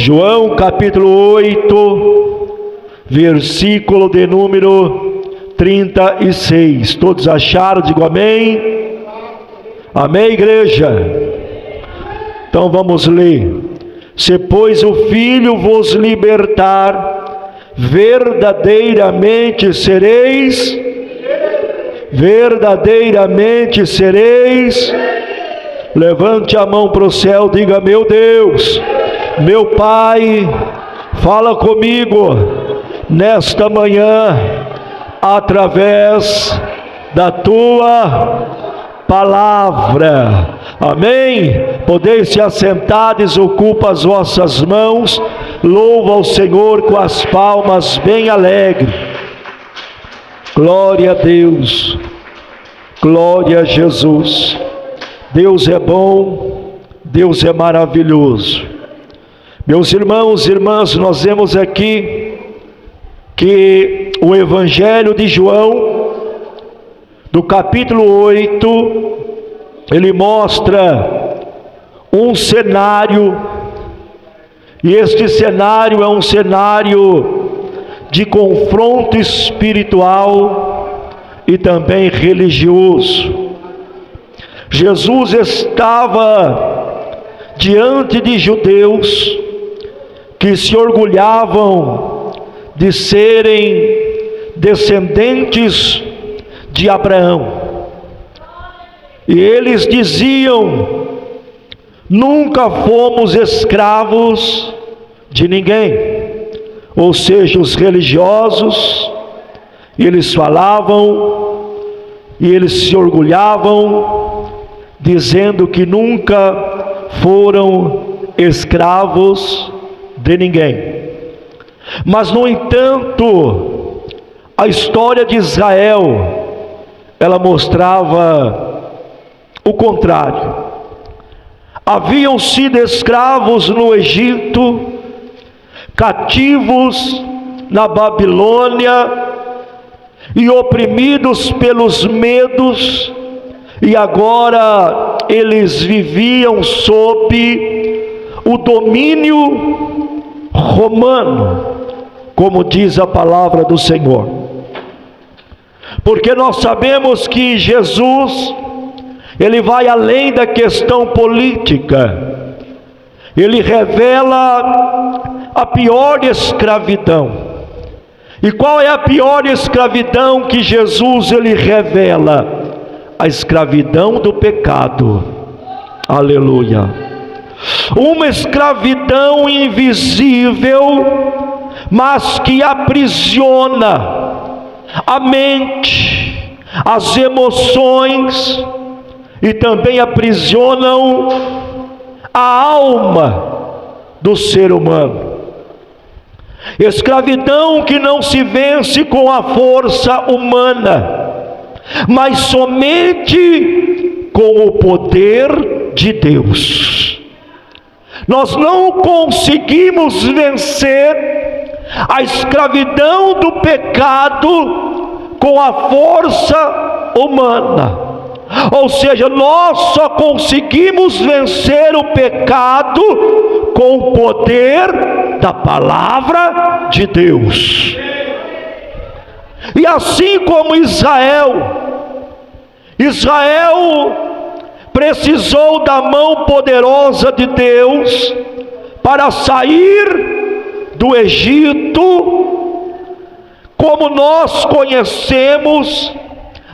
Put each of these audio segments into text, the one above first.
João capítulo 8, versículo de número 36. Todos acharam? Digo amém. Amém, igreja? Então vamos ler. Se pois o Filho vos libertar, verdadeiramente sereis. Levante a mão para o céu, diga: meu Deus, meu Pai, fala comigo nesta manhã, através da tua palavra. Amém? Podeis se assentar, desocupa as vossas mãos, louva ao Senhor com as palmas bem alegre. Glória a Deus, glória a Jesus. Deus é bom, Deus é maravilhoso. Meus irmãos e irmãs, nós vemos aqui que o Evangelho de João, do capítulo 8, ele mostra um cenário, e este cenário é um cenário de confronto espiritual e também religioso. Jesus estava diante de judeus que se orgulhavam de serem descendentes de Abraão. E eles diziam: nunca fomos escravos de ninguém. Ou seja, os religiosos, eles falavam e eles se orgulhavam, dizendo que nunca foram escravos de ninguém. Mas, no entanto, a história de Israel, ela mostrava o contrário. Haviam sido escravos no Egito, cativos na Babilônia e oprimidos pelos medos, e agora eles viviam sob o domínio romano, como diz a palavra do Senhor. Porque nós sabemos que Jesus, ele vai além da questão política. Ele revela a pior escravidão. E qual é a pior escravidão que Jesus ele revela? A escravidão do pecado. Aleluia. Uma escravidão invisível, mas que aprisiona a mente, as emoções, e também aprisionam a alma do ser humano. Escravidão que não se vence com a força humana, mas somente com o poder de Deus. Nós não conseguimos vencer a escravidão do pecado com a força humana. Ou seja, nós só conseguimos vencer o pecado com o poder da palavra de Deus. E assim como Israel precisou da mão poderosa de Deus para sair do Egito, como nós conhecemos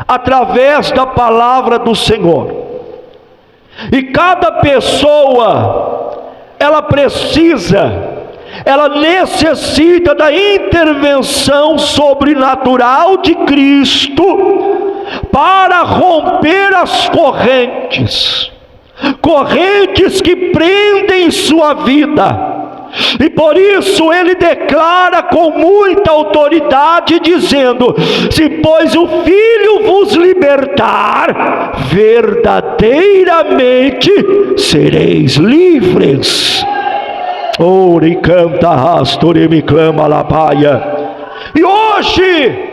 através da palavra do Senhor. E cada pessoa, ela necessita da intervenção sobrenatural de Cristo para romper as correntes que prendem sua vida. E por isso ele declara com muita autoridade, dizendo: se pois o Filho vos libertar, verdadeiramente sereis livres. Ori canta rastori me clama lapaia. E hoje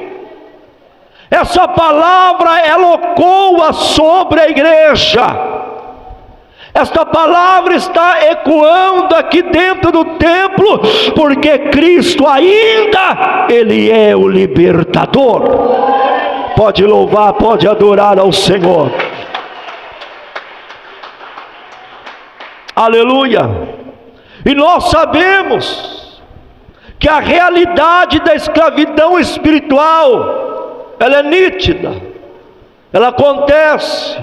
essa palavra ela ecoa sobre a igreja. Esta palavra está ecoando aqui dentro do templo, porque Cristo ainda, Ele é o libertador. Pode louvar, pode adorar ao Senhor. Aleluia. E nós sabemos que a realidade da escravidão espiritual, ela é nítida, ela acontece.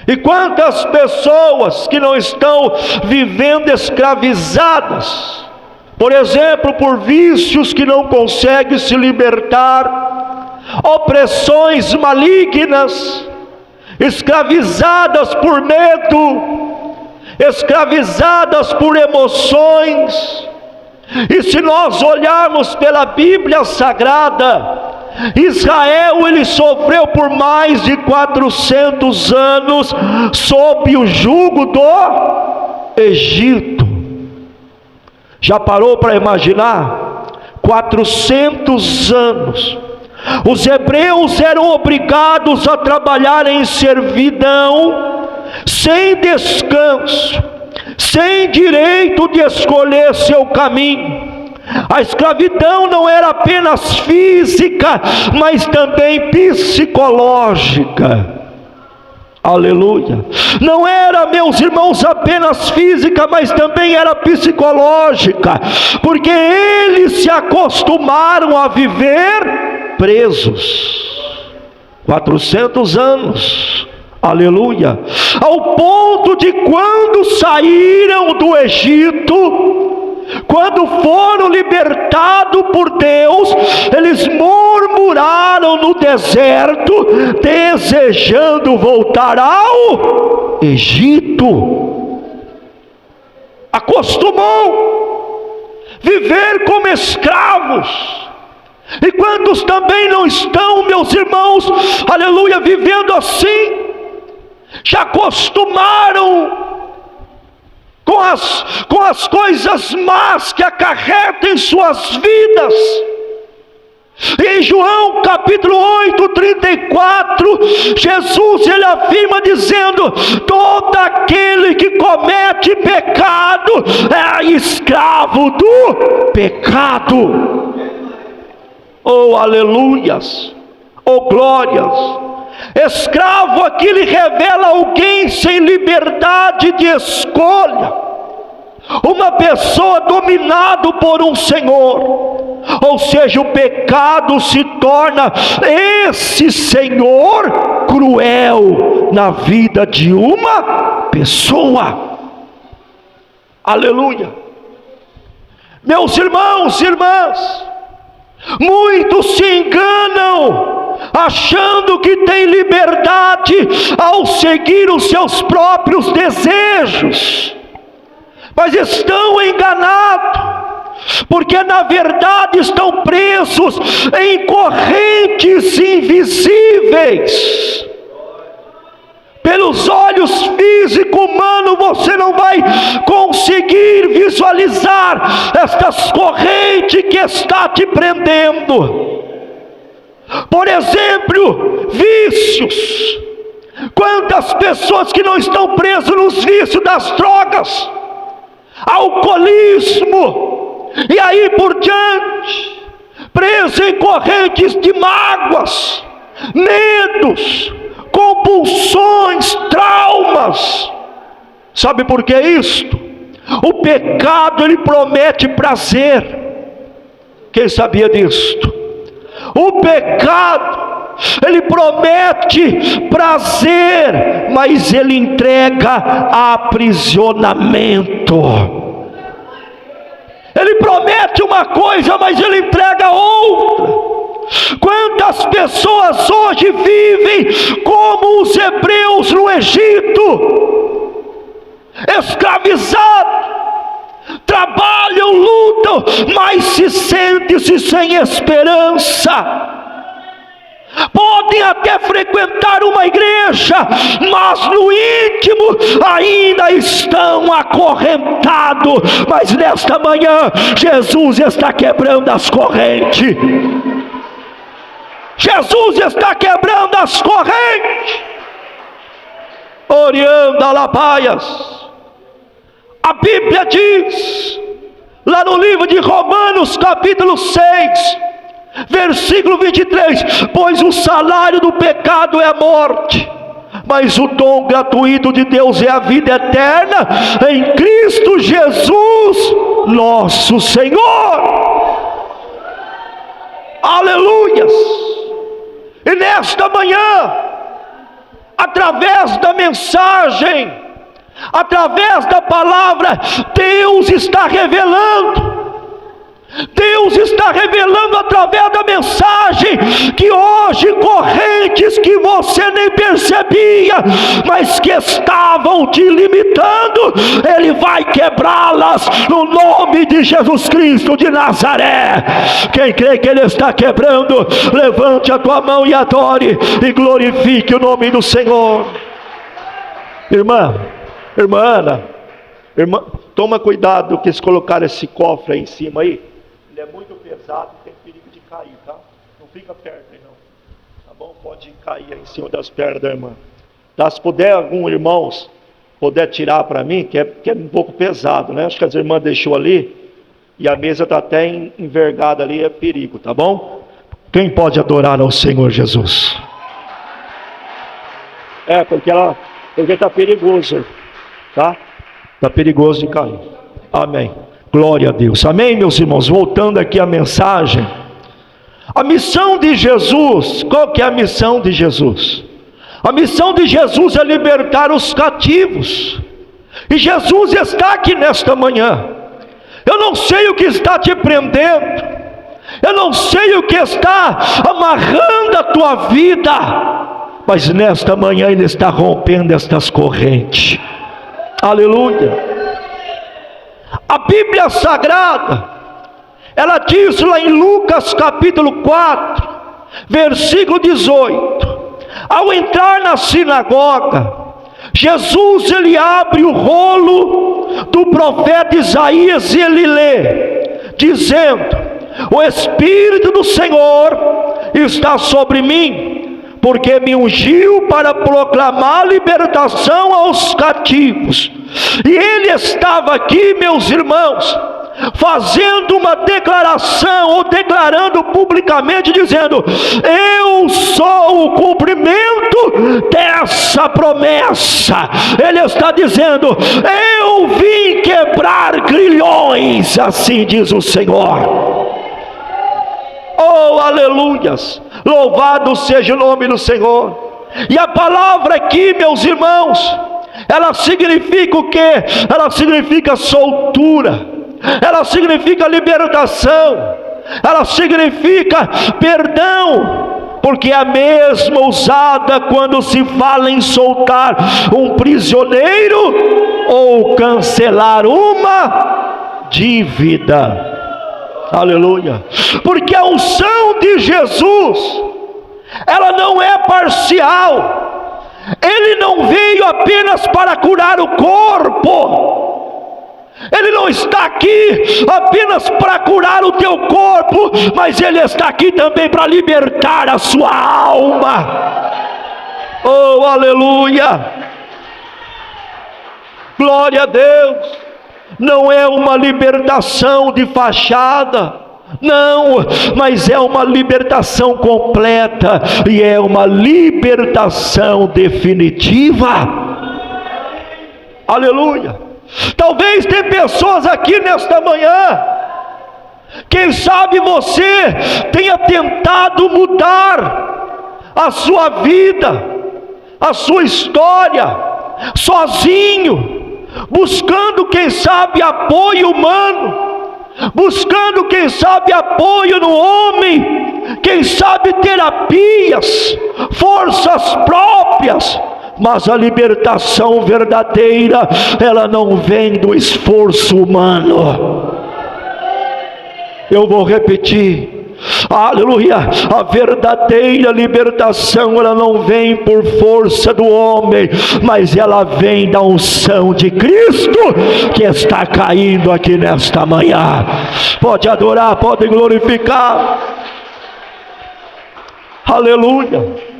E quantas pessoas que não estão vivendo escravizadas, por exemplo, por vícios que não conseguem se libertar, opressões malignas, escravizadas por medo, escravizadas por emoções. E se nós olharmos pela Bíblia Sagrada, Israel, ele sofreu por mais de 400 anos sob o jugo do Egito. Já parou para imaginar? 400 anos. Os hebreus eram obrigados a trabalhar em servidão, sem descanso, sem direito de escolher seu caminho. A escravidão não era apenas física, mas também psicológica. Aleluia. Não era, meus irmãos, apenas física, mas também era psicológica, porque eles se acostumaram a viver presos 400 anos. Aleluia. Ao ponto de quando saíram do Egito, quando foram libertados por Deus, eles murmuraram no deserto, desejando voltar ao Egito. Acostumou viver como escravos. E quantos também não estão, meus irmãos, aleluia, vivendo assim? Já acostumaram com as coisas más que acarretam em suas vidas. Em João capítulo 8, 34, Jesus ele afirma dizendo: todo aquele que comete pecado é escravo do pecado. Oh aleluias, oh glórias. Escravo aqui ele revela alguém sem liberdade de escolha, uma pessoa dominada por um senhor. Ou seja, o pecado se torna esse senhor cruel na vida de uma pessoa. Aleluia. Meus irmãos e irmãs, muitos se enganam achando que tem liberdade ao seguir os seus próprios desejos, mas estão enganados, porque na verdade estão presos em correntes invisíveis. Pelos olhos físicos humanos você não vai conseguir visualizar estas correntes que está te prendendo. Por exemplo, vícios. Quantas pessoas que não estão presas nos vícios das drogas, alcoolismo, e aí por diante, presos em correntes de mágoas, medos, compulsões, traumas. Sabe por que isto? O pecado ele promete prazer. Quem sabia disto? O pecado ele promete prazer, mas ele entrega aprisionamento. Ele promete uma coisa, mas ele entrega outra. Quantas pessoas hoje vivem como os hebreus no Egito, escravizados, trabalham, lutam, mas se sentem-se sem esperança. Podem até frequentar uma igreja, mas no íntimo ainda estão acorrentados. Mas nesta manhã Jesus está quebrando as correntes. Jesus está quebrando as correntes. Orianda Lapaias. A Bíblia diz, lá no livro de Romanos, capítulo 6, versículo 23, pois o salário do pecado é a morte, mas o dom gratuito de Deus é a vida eterna em Cristo Jesus, nosso Senhor. Aleluias! E nesta manhã, através da mensagem, através da palavra, Deus está revelando através da mensagem, que hoje correntes que você nem percebia, mas que estavam te limitando, Ele vai quebrá-las no nome de Jesus Cristo de Nazaré. Quem crê que Ele está quebrando, levante a tua mão e adore e glorifique o nome do Senhor. Irmã, Ana, toma cuidado que se colocar esse cofre aí em cima aí, ele é muito pesado e tem perigo de cair, tá? Não fica perto aí não, tá bom? Pode cair aí em cima das pernas da irmã, tá? Se puder, algum irmãos puder tirar para mim, que é um pouco pesado, né? Acho que as irmãs deixou ali, e a mesa está até envergada ali, é perigo, tá bom? Quem pode adorar ao Senhor Jesus? Porque está perigoso, tá? Está perigoso de cair. Amém. Glória a Deus. Amém, meus irmãos. Voltando aqui à mensagem. A missão de Jesus, qual que é a missão de Jesus? A missão de Jesus é libertar os cativos. E Jesus está aqui nesta manhã. Eu não sei o que está te prendendo. Eu não sei o que está amarrando a tua vida. Mas nesta manhã Ele está rompendo estas correntes. Aleluia. A Bíblia Sagrada, ela diz lá em Lucas capítulo 4, versículo 18, ao entrar na sinagoga, Jesus ele abre o rolo do profeta Isaías e ele lê, dizendo: o Espírito do Senhor está sobre mim, porque me ungiu para proclamar libertação aos cativos. E ele estava aqui, meus irmãos, fazendo uma declaração, ou declarando publicamente, dizendo: eu sou o cumprimento dessa promessa. Ele está dizendo: eu vim quebrar grilhões, assim diz o Senhor. Oh, aleluias! Louvado seja o nome do Senhor. E a palavra aqui, meus irmãos, ela significa o quê? Ela significa soltura, ela significa libertação, ela significa perdão, porque é a mesma usada quando se fala em soltar um prisioneiro ou cancelar uma dívida. Aleluia. Porque a unção de Jesus, ela não é parcial. Ele não veio apenas para curar o corpo. Ele não está aqui apenas para curar o teu corpo, mas Ele está aqui também para libertar a sua alma. Oh, aleluia. Glória a Deus. Não é uma libertação de fachada, não, mas é uma libertação completa, e é uma libertação definitiva. Aleluia. Talvez tem pessoas aqui nesta manhã, quem sabe você tenha tentado mudar a sua vida, a sua história, sozinho, buscando quem sabe apoio humano, buscando quem sabe apoio no homem, quem sabe terapias, forças próprias. Mas a libertação verdadeira, ela não vem do esforço humano. Eu vou repetir. Aleluia. A verdadeira libertação, ela não vem por força do homem, mas ela vem da unção de Cristo, que está caindo aqui nesta manhã. Pode adorar, pode glorificar. Aleluia.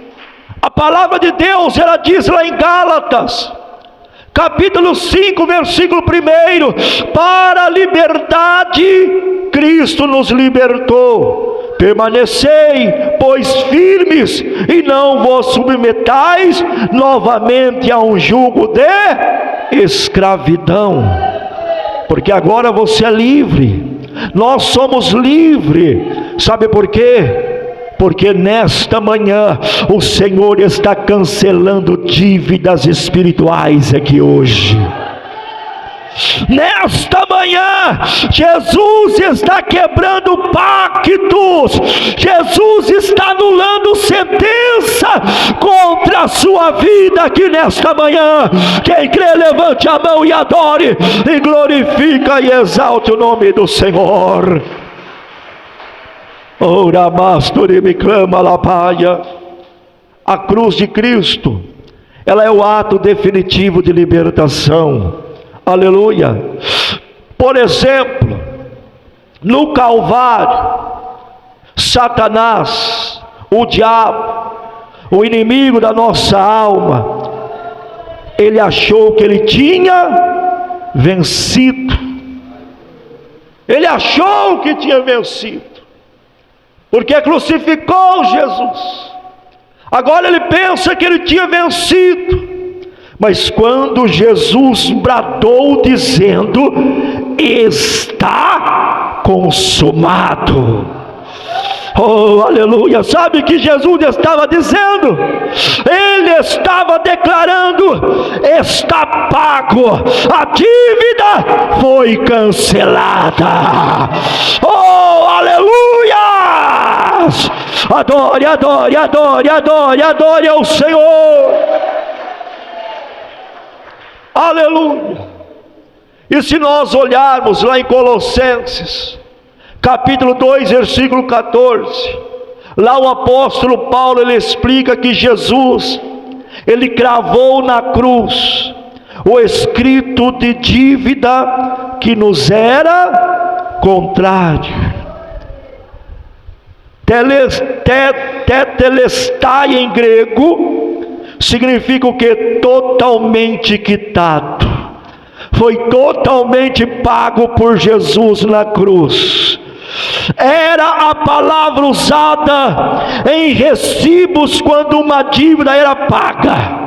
A palavra de Deus, ela diz lá em Gálatas capítulo 5, versículo 1: para a liberdade Cristo nos libertou. Permanecei, pois, firmes, e não vos submetais novamente a um jugo de escravidão, porque agora você é livre. Nós somos livres. Sabe por quê? Porque nesta manhã o Senhor está cancelando dívidas espirituais aqui hoje. Nesta manhã, Jesus está quebrando pactos, Jesus está anulando sentença contra a sua vida aqui nesta manhã. Quem crê, levante a mão e adore, e glorifica e exalte o nome do Senhor. Ora, Mastori me clama la paia. A cruz de Cristo, ela é o ato definitivo de libertação. Aleluia. Por exemplo, no Calvário, Satanás, o diabo, o inimigo da nossa alma, ele achou que ele tinha vencido. Ele achou que tinha vencido, porque crucificou Jesus. Agora ele pensa que ele tinha vencido. Mas quando Jesus bradou dizendo: está consumado. Oh, aleluia. Sabe o que Jesus estava dizendo? Ele estava declarando: está pago, a dívida foi cancelada. Oh, aleluia. Adore, adore, adore, adore, adore ao Senhor. Aleluia. E se nós olharmos lá em Colossenses, capítulo 2, versículo 14, lá o apóstolo Paulo, ele explica que Jesus, ele cravou na cruz o escrito de dívida que nos era contrário. Tetelestai em grego significa o que? Totalmente quitado. Foi totalmente pago por Jesus na cruz. Era a palavra usada em recibos quando uma dívida era paga.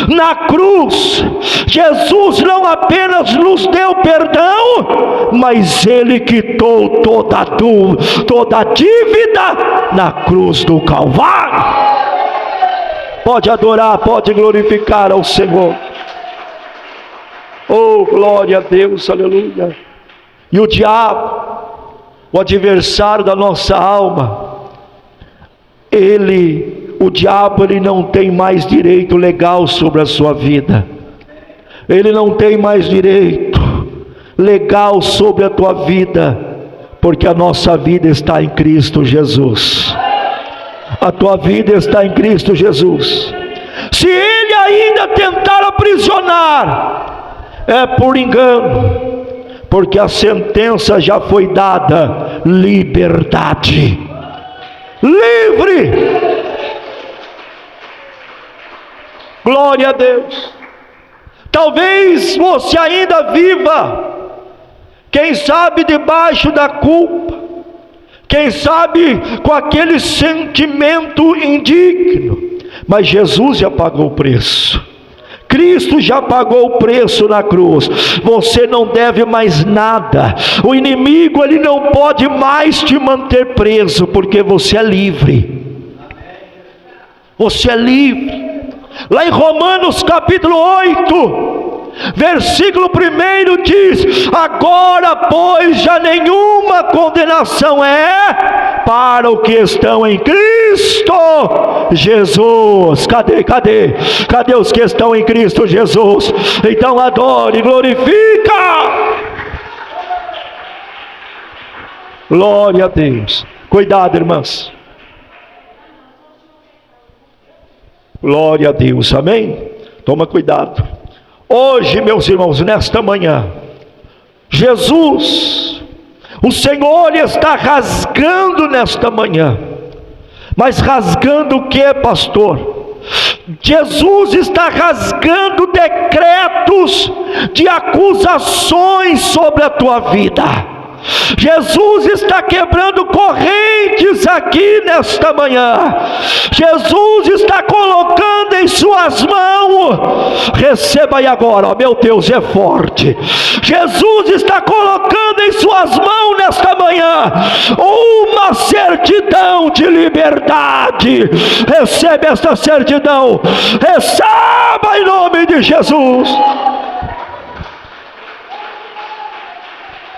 Na cruz, Jesus não apenas nos deu perdão, mas Ele quitou toda a dívida na cruz do Calvário. Pode adorar, pode glorificar ao Senhor. Oh, glória a Deus, aleluia. E o diabo, o adversário da nossa alma, o diabo não tem mais direito legal sobre a sua vida. Ele não tem mais direito legal sobre a tua vida, porque a nossa vida está em Cristo Jesus. A tua vida está em Cristo Jesus. Se ele ainda tentar aprisionar, é por engano, porque a sentença já foi dada: liberdade, livre. Glória a Deus. Talvez você ainda viva, quem sabe debaixo da culpa, quem sabe com aquele sentimento indigno, mas Jesus já pagou o preço. Cristo já pagou o preço na cruz. Você não deve mais nada. O inimigo, ele não pode mais te manter preso, porque você é livre. Você é livre. Lá em Romanos capítulo 8, versículo 1 diz: agora pois já nenhuma condenação é para o que estão em Cristo Jesus. Cadê os que estão em Cristo Jesus? Então adore, glorifica. Glória a Deus. Cuidado, irmãs. Glória a Deus, amém? Toma cuidado. Hoje, meus irmãos, nesta manhã, Jesus, o Senhor está rasgando nesta manhã. Mas rasgando o que, pastor? Jesus está rasgando decretos de acusações sobre a tua vida. Jesus está quebrando correntes aqui nesta manhã. Jesus está colocando em suas mãos, receba aí agora, meu Deus é forte. Jesus está colocando em suas mãos nesta manhã uma certidão de liberdade. Recebe esta certidão, receba em nome de Jesus.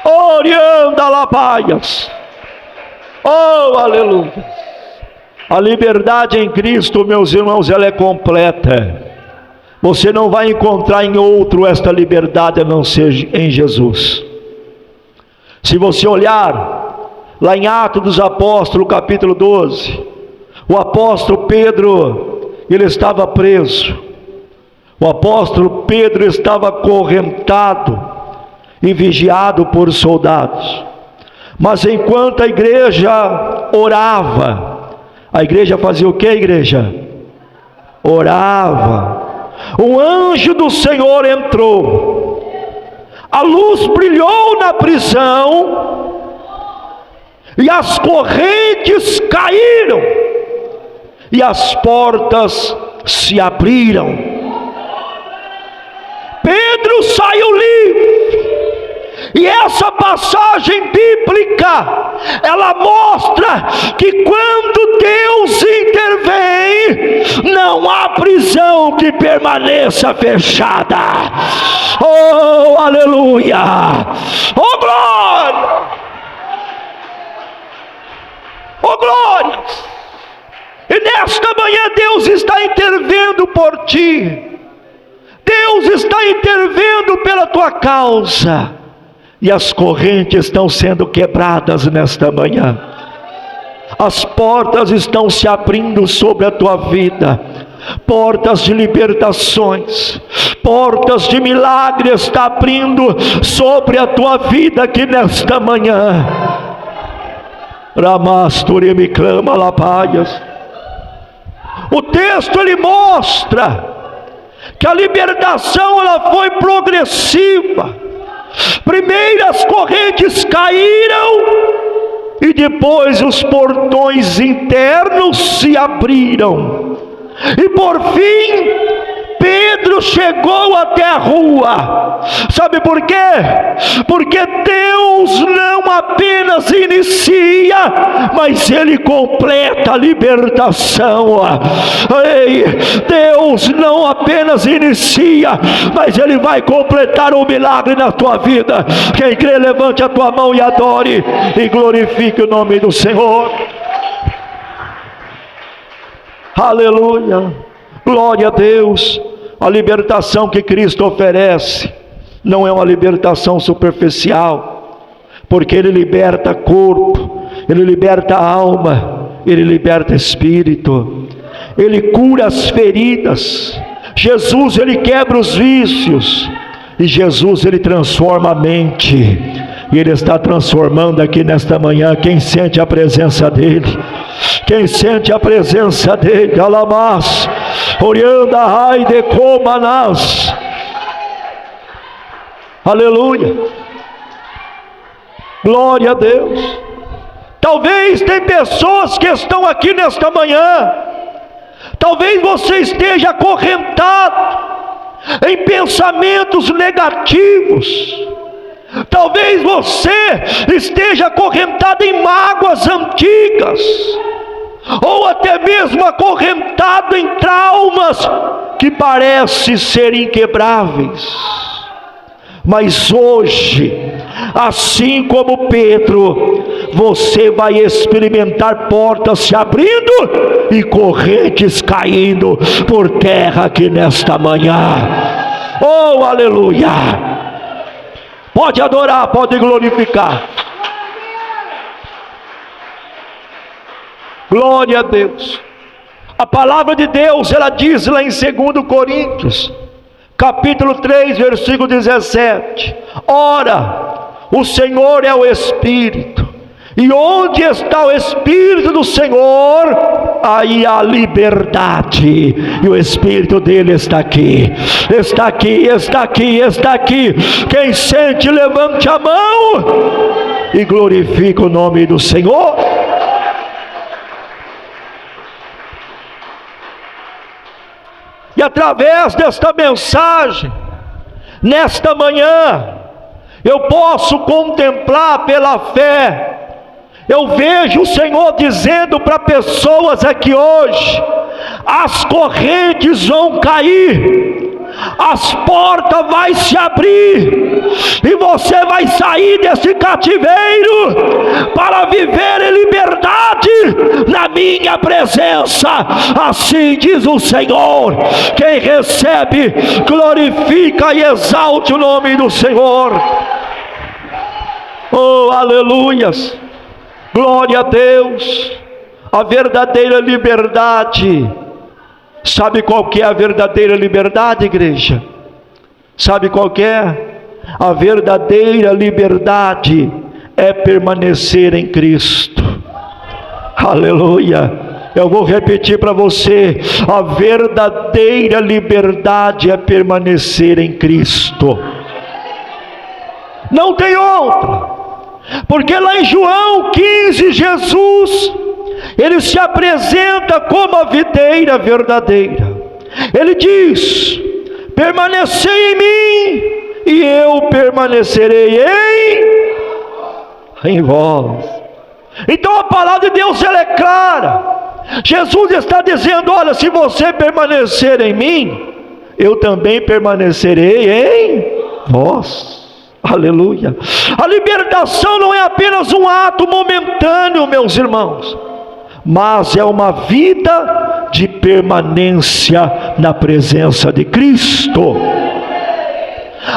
Orianda Lapaias. Oh, aleluia. A liberdade em Cristo, meus irmãos, ela é completa. Você não vai encontrar em outro esta liberdade a não ser em Jesus. Se você olhar lá em Atos dos Apóstolos, capítulo 12, o apóstolo Pedro, ele estava preso. O apóstolo Pedro estava acorrentado e vigiado por soldados. Mas enquanto a igreja orava, a igreja fazia o que, igreja? Orava. Um anjo do Senhor entrou, a luz brilhou na prisão, e as correntes caíram, e as portas se abriram. Pedro saiu livre. E essa passagem bíblica, ela mostra que quando Deus intervém, não há prisão que permaneça fechada. Oh, aleluia! Oh, glória! Oh, glória! E nesta manhã Deus está intervindo por ti. Deus está intervindo pela tua causa. E as correntes estão sendo quebradas nesta manhã. As portas estão se abrindo sobre a tua vida. Portas de libertações, portas de milagre está abrindo sobre a tua vida aqui nesta manhã. Ramasturi me clama lapaias. O texto ele mostra que a libertação ela foi progressiva. Primeiro as correntes caíram e depois os portões internos se abriram. E por fim Pedro chegou até a rua. Sabe por quê? Porque Deus não apenas inicia, mas Ele completa a libertação. Ei, Deus não apenas inicia, mas Ele vai completar o milagre na tua vida. Quem crê, levante a tua mão e adore e glorifique o nome do Senhor. Aleluia, glória a Deus. A libertação que Cristo oferece não é uma libertação superficial, porque Ele liberta corpo, Ele liberta alma, Ele liberta espírito, Ele cura as feridas. Jesus, Ele quebra os vícios, e Jesus, Ele transforma a mente, e Ele está transformando aqui nesta manhã. Quem sente a presença dEle? Quem sente a presença dEle? Alamas, Orianda, Raide, Comanas. Aleluia, glória a Deus. Talvez tem pessoas que estão aqui nesta manhã, talvez você esteja acorrentado em pensamentos negativos. Talvez você esteja acorrentado em mágoas antigas, ou até mesmo acorrentado em traumas que parecem ser inquebráveis. Mas hoje, assim como Pedro, você vai experimentar portas se abrindo e correntes caindo por terra aqui nesta manhã. Oh, aleluia! Pode adorar, pode glorificar. Glória a Deus. A palavra de Deus, ela diz lá em 2 Coríntios, capítulo 3, versículo 17: ora, o Senhor é o Espírito, E onde está o Espírito do Senhor, aí há liberdade. E o Espírito dele está aqui. Está aqui, está aqui, está aqui. Quem sente, levante a mão e glorifique o nome do Senhor. E através desta mensagem, nesta manhã, eu posso contemplar pela fé. Eu vejo o Senhor dizendo para pessoas aqui hoje: as correntes vão cair, as portas vão se abrir, e você vai sair desse cativeiro para viver em liberdade na minha presença. Assim diz o Senhor. Quem recebe, glorifica e exalte o nome do Senhor. Oh, aleluias, glória a Deus. A verdadeira liberdade. Sabe qual que é a verdadeira liberdade, igreja? Sabe qual que é? A verdadeira liberdade é permanecer em Cristo. Aleluia. Eu vou repetir para você: a verdadeira liberdade é permanecer em Cristo. Não tem outra. Porque lá em João 15, Jesus, ele se apresenta como a videira verdadeira. Ele diz: permanecei em mim, e eu permanecerei em vós. Então a palavra de Deus, ela é clara. Jesus está dizendo: olha, se você permanecer em mim, eu também permanecerei em vós. Aleluia. A libertação não é apenas um ato momentâneo, meus irmãos, mas é uma vida de permanência na presença de Cristo.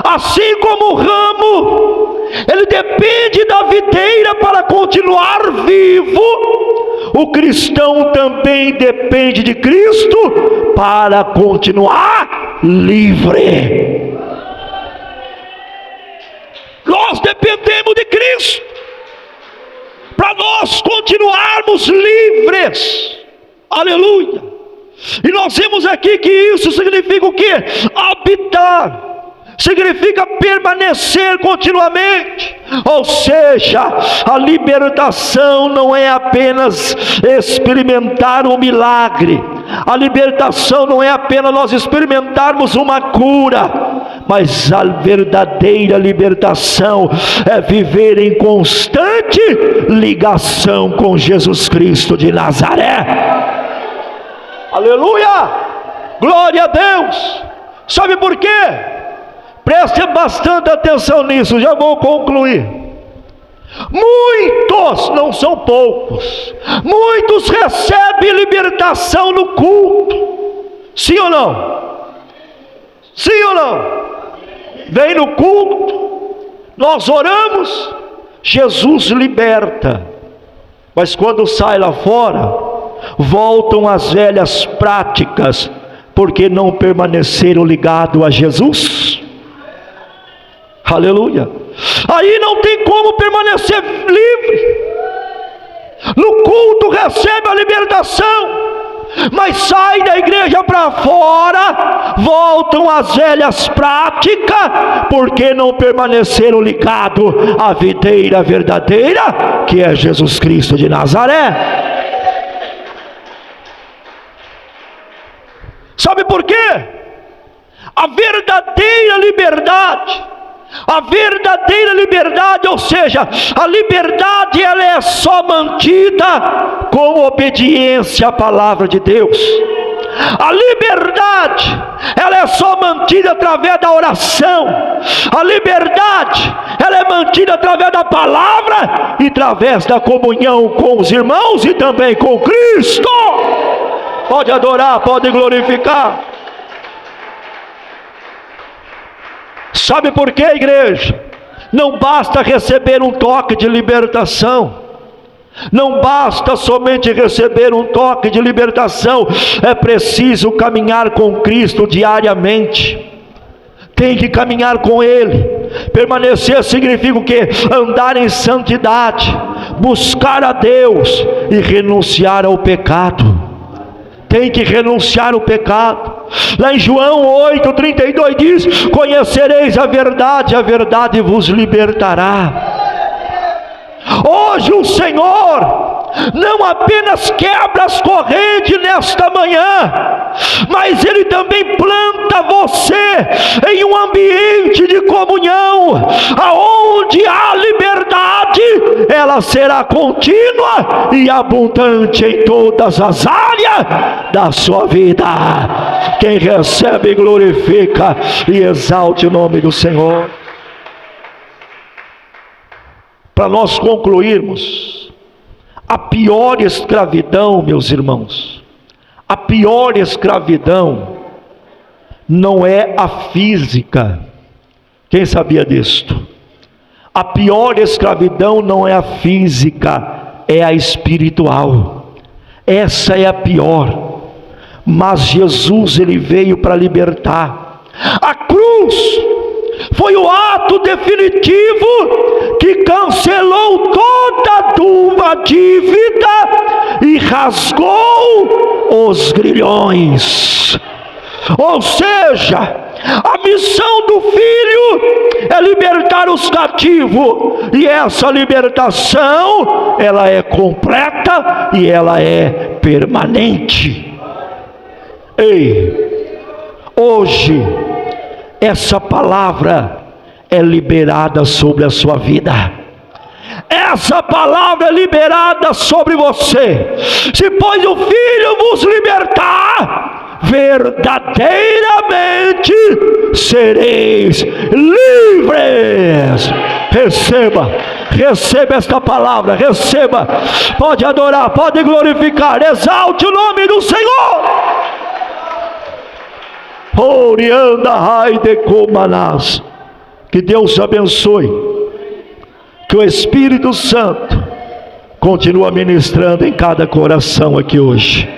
Assim como o ramo, ele depende da videira para continuar vivo, o cristão também depende de Cristo para continuar livre. Nós dependemos de Cristo para nós continuarmos livres. Aleluia. E nós vemos aqui que isso significa o quê? Habitar. Significa permanecer continuamente. Ou seja, a libertação não é apenas experimentar um milagre. A libertação não é apenas nós experimentarmos uma cura, mas a verdadeira libertação é viver em constante ligação com Jesus Cristo de Nazaré. Aleluia! Glória a Deus! Sabe por quê? Preste bastante atenção nisso, já vou concluir. Muitos, não são poucos, muitos recebem libertação no culto. Sim ou não? Sim ou não? Vem no culto, nós oramos, Jesus liberta. Mas quando sai lá fora, voltam às velhas práticas, porque não permaneceram ligados a Jesus. Aleluia. Aí não tem como permanecer livre. No culto recebe a libertação, mas sai da igreja para fora, voltam às velhas práticas, porque não permaneceram ligados à videira verdadeira, que é Jesus Cristo de Nazaré. Sabe por quê? A verdadeira liberdade, ou seja, a liberdade, ela é só mantida com obediência à palavra de Deus. A liberdade, ela é só mantida através da oração. A liberdade, ela é mantida através da palavra e através da comunhão com os irmãos e também com Cristo. Pode adorar, pode glorificar. Sabe por quê, igreja? Não basta receber um toque de libertação. Não basta somente receber um toque de libertação. É preciso caminhar com Cristo diariamente. Tem que caminhar com Ele. Permanecer significa o quê? Andar em santidade. buscar a Deus e renunciar ao pecado. Tem que renunciar ao pecado. Lá em João 8,32 diz: conhecereis a verdade vos libertará. Hoje o Senhor não apenas quebra as correntes nesta manhã, mas Ele também planta você em um ambiente de comunhão, aonde a liberdade, ela será contínua e abundante em todas as áreas da sua vida. Quem recebe, glorifica e exalte o nome do Senhor. Para nós concluirmos, a pior escravidão, meus irmãos, a pior escravidão não é a física. Quem sabia disto? A pior escravidão não é a física, é a espiritual. Essa é a pior. Mas Jesus, Ele veio para libertar. A cruz foi o ato definitivo que cancelou toda a dívida e rasgou os grilhões. Ou seja, a missão do Filho é libertar os cativos, e essa libertação, ela é completa e ela é permanente. Ei, hoje essa palavra é liberada sobre a sua vida. Essa palavra é liberada sobre você. Se pois o Filho vos libertar, verdadeiramente sereis livres. Receba esta palavra, receba. Pode adorar, pode glorificar, exalte o nome do Senhor. Orianda Raide Comanás. Que Deus abençoe. Que o Espírito Santo continue ministrando em cada coração aqui hoje.